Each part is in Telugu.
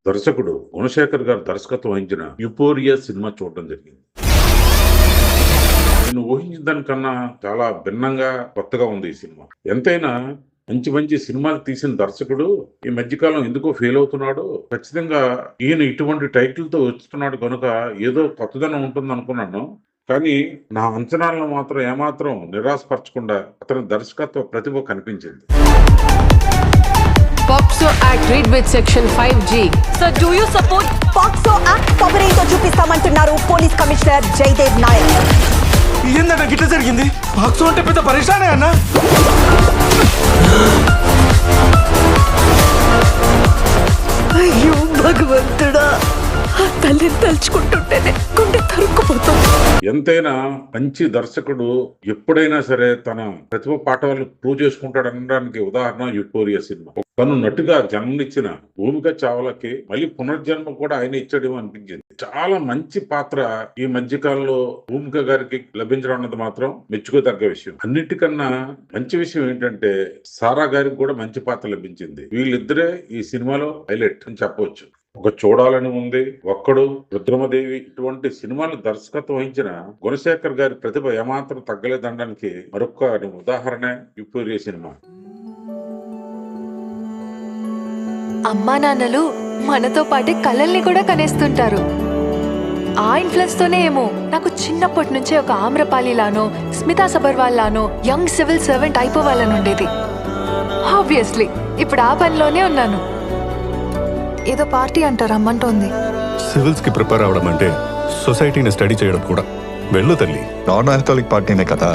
దర్శకుడు గుణశేఖర్ గారు దర్శకత్వం వహించిన యుపోరియా సినిమా చూడడం జరిగింది. నేను ఊహించిన దానికన్నా చాలా భిన్నంగా కొత్తగా ఉంది ఈ సినిమా. ఎంతైనా మంచి మంచి సినిమాలు తీసిన దర్శకుడు ఈ మధ్యకాలం ఎందుకో ఫెయిల్ అవుతున్నాడు. ఖచ్చితంగా ఈయన ఇటువంటి టైటిల్ తో వస్తున్నాడు కనుక ఏదో కొత్తదనం ఉంటుంది అనుకున్నాను. కానీ నా అంచనాలను మాత్రం ఏమాత్రం నిరాశపరచకుండా అతని దర్శకత్వ ప్రతిభ కనిపించింది. POCSO Act read with section 5G. So do you support POCSO Act coverage చూపిస్తామంటున్నారు పోలీస్ కమిషనర్ జయదేవ్ నాయక్. ఏందన్న గిట్ల జరిగింది? పాక్సో అంటే పెద్ద పరిశానే అన్న. అయ్యో భగవంతుడా, ఆ తల్లిని తలుచుకుంటుంటేనే గుండె తరుక్కుపోతుంది. ఎంతైనా మంచి దర్శకుడు ఎప్పుడైనా సరే తన ప్రతిభ పాఠవాళ్ళు ప్రూవ్ చేసుకుంటాడు అనడానికి ఉదాహరణ యుపోరియా సినిమా. తను నటుగా జన్మనిచ్చిన భూమిక చావ్లాకి మళ్ళీ పునర్జన్మ కూడా ఆయన ఇచ్చాడేమో అనిపించింది. చాలా మంచి పాత్ర ఈ మధ్యకాలంలో భూమిక గారికి లభించడం అన్నది మాత్రం మెచ్చుకోదగ్గ విషయం. అన్నిటికన్నా మంచి విషయం ఏంటంటే సారా గారికి కూడా మంచి పాత్ర లభించింది. వీళ్ళిద్దరే ఈ సినిమాలో హైలైట్ అని చెప్పవచ్చు. ఒక చూడాలని ఉంది, ఒక్కడు, రుద్రమదేవి ఇటువంటి సినిమాలు దర్శకత్వం వహించిన గుణశేఖర్ గారి ప్రతిభ ఏమాత్రం తగ్గలేదనడానికి మరొక ఉదాహరణ యుపోరియా సినిమా. అమ్మా నాన్నలు మనతో పాటే కళల్ని కూడా కనేస్తుంటారు. ఆ ఇన్ఫ్లుయెన్స్ తోనే ఏమో నాకు చిన్నప్పటి నుంచే ఒక ఆమ్రపాలిలానో స్మితా సబర్వాల్ లానో యంగ్ సివిల్ సర్వెంట్ అయిపోవాలని ఉండేది. ఆబ్వియస్లీ ఇప్పుడు ఆ పనిలోనే ఉన్నాను. ఏదో పార్టీ అంటారు రమ్మంటోంది. సివిల్స్ కి ప్రిపేర్ అవడం అంటే సొసైటీని స్టడీ చేయడం కూడా. వెళ్ళు తల్లి, నాన్ ఆల్కహాలిక్ పార్టీనే కదా.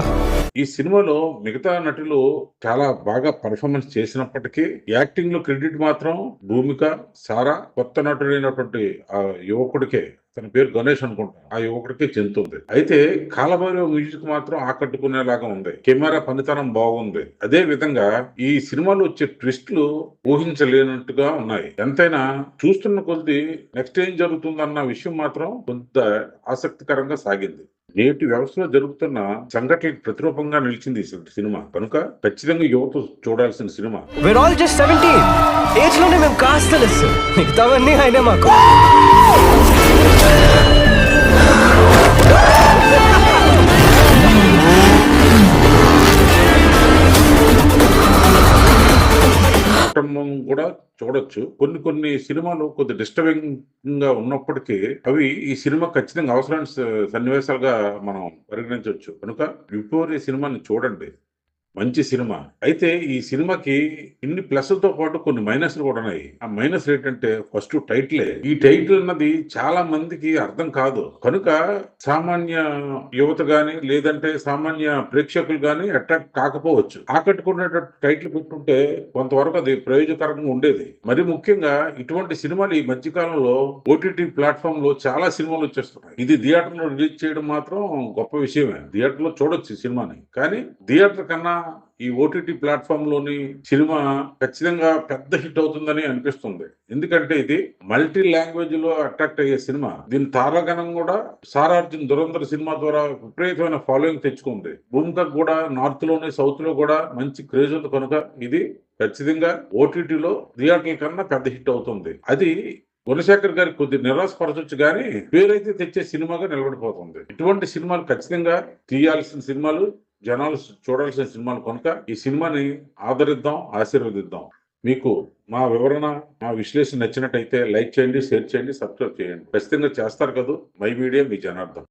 ఈ సినిమాలో మిగతా నటులు చాలా బాగా పర్ఫార్మెన్స్ చేసినప్పటికీ యాక్టింగ్ లో క్రెడిట్ మాత్రం భూమిక, సారా, కొత్త నటుడైనటువంటి ఆ యువకుడికే, తన పేరు గణేష్ అనుకుంటా, ఆ యువకుడికే చెందుతుంది. అయితే కాలభైరవ మ్యూజిక్ మాత్రం ఆకట్టుకునేలాగా ఉంది. కెమెరా పనితనం బాగుంది. అదే విధంగా ఈ సినిమాలో వచ్చే ట్విస్టులు ఊహించలేనట్టుగా ఉన్నాయి. ఎంతైనా చూస్తున్న కొద్ది నెక్స్ట్ ఏం జరుగుతుందన్న విషయం మాత్రం కొంత ఆసక్తికరంగా సాగింది. నేటి వ్యవస్థలో జరుగుతున్న సంఘటనలకు ప్రతిరూపంగా నిలిచింది ఈ సినిమా కనుక ఖచ్చితంగా యువత చూడాల్సిన cinema. We're all just 17. Age లోనే మేము కాస్త లెస్, మిగతావన్నీ ఆయనే మాకు. కుటుంబం కూడా చూడొచ్చు. కొన్ని సినిమాలు కొద్ది డిస్టర్బింగ్ గా ఉన్నప్పటికీ అవి ఈ సినిమా ఖచ్చితంగా అవసరమైన సన్నివేశాలుగా మనం పరిగణించవచ్చు. కనుక యుపోరియా సినిమాని చూడండి, మంచి సినిమా. అయితే ఈ సినిమాకి ఇన్ని ప్లస్లతో పాటు కొన్ని మైనస్లు కూడా ఉన్నాయి. ఆ మైనస్ ఏంటంటే ఫస్ట్ టైటిలే. ఈ టైటిల్ అన్నది చాలా మందికి అర్థం కాదు కనుక సామాన్య యువత గాని లేదంటే సామాన్య ప్రేక్షకులు గాని అట్రాక్ట్ కాకపోవచ్చు. ఆకట్టుకునేటట్టు టైటిల్ పెట్టుంటే కొంతవరకు అది ప్రయోజనకరంగా ఉండేది. మరి ముఖ్యంగా ఇటువంటి సినిమాలు ఈ మధ్యకాలంలో ఓటీటీ ప్లాట్ఫామ్ లో చాలా సినిమాలు వచ్చేస్తున్నాయి. ఇది థియేటర్ లో రిలీజ్ చేయడం మాత్రం గొప్ప విషయమే. థియేటర్ లో చూడొచ్చు సినిమాని, కానీ థియేటర్ కన్నా ఈ ఓటీటీ ప్లాట్ఫామ్ లోని సినిమా ఖచ్చితంగా పెద్ద హిట్ అవుతుందని అనిపిస్తుంది. ఎందుకంటే ఇది మల్టీ లాంగ్వేజ్ లో అట్రాక్ట్ అయ్యే సినిమా. దీని తారాగణం కూడా సారా అర్జున్ దురంధర్ సినిమా ద్వారా విపరీతమైన ఫాలోయింగ్ తెచ్చుకుంది. భూమిక కూడా నార్త్ లోని సౌత్ లో కూడా మంచి క్రేజ్ ఉంది కనుక ఇది ఖచ్చితంగా ఓటీటీలో థియేటర్ల కన్నా పెద్ద హిట్ అవుతుంది. అది గుణశేఖర్ గారికి కొద్ది నిరాశపరచొచ్చు కానీ పేరైతే తెచ్చే సినిమాగా నిలబడిపోతుంది. ఇటువంటి సినిమాలు ఖచ్చితంగా తీయాల్సిన సినిమాలు, జనాలు చూడాల్సిన సినిమాలు కనుక ఈ సినిమాని ఆదరిద్దాం, ఆశీర్వదిద్దాం. మీకు మా వివరణ, మా విశ్లేషణ నచ్చినట్టయితే లైక్ చేయండి, షేర్ చేయండి, సబ్స్క్రైబ్ చేయండి. ఖచ్చితంగా చేస్తారు కదా. My media me Janardhan.